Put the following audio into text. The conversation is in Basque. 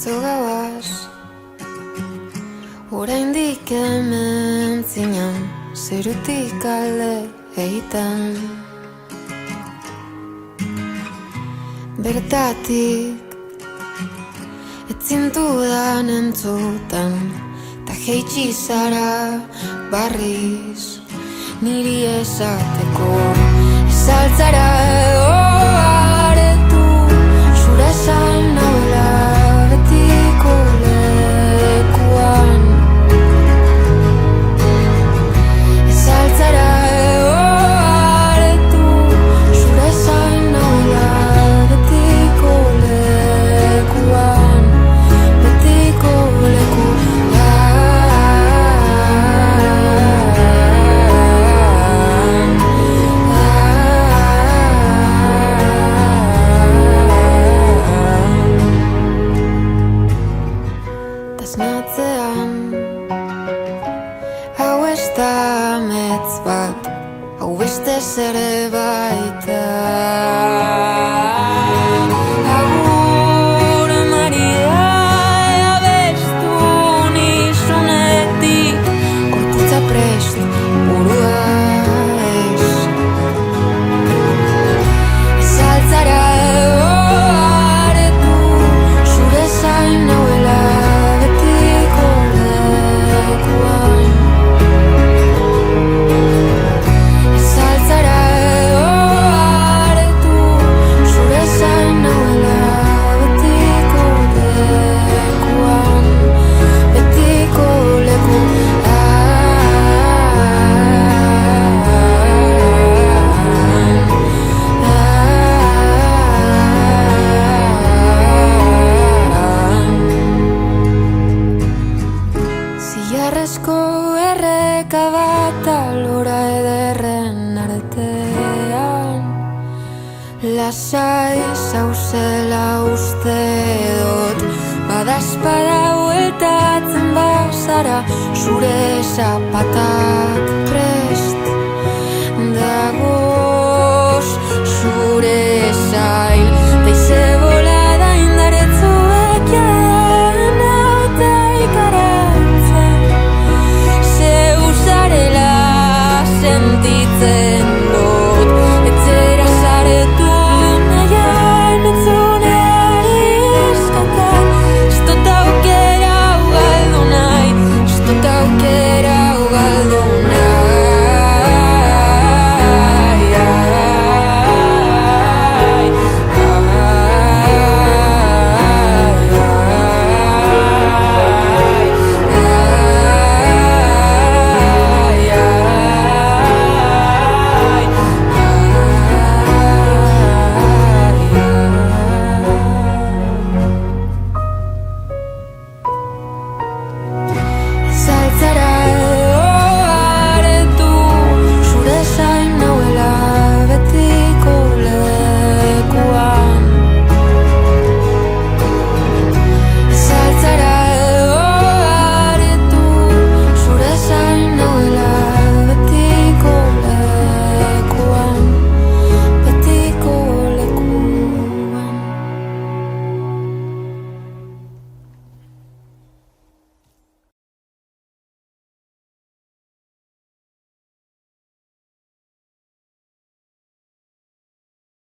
atzo gauaz oraindik hemen zinan zerutik alde egiten bertatik etzintudan entzuten ta jeitsi zara barriz niri esateko esaltzara aretu zure zain naula betiko lekuan esaltzara aretu zure zain naula betiko lekuan betiko lekuan Tasnatzean hau ez da amets bat hau beste zerbait agur Maria abestu nizunetik gorputza prest burua ez esaltzara aretu zure zain nauela Ziarrezko erreka bat alora ederren artean lasai zauzela uste dut badazpada hueltatzen bazara zure zapata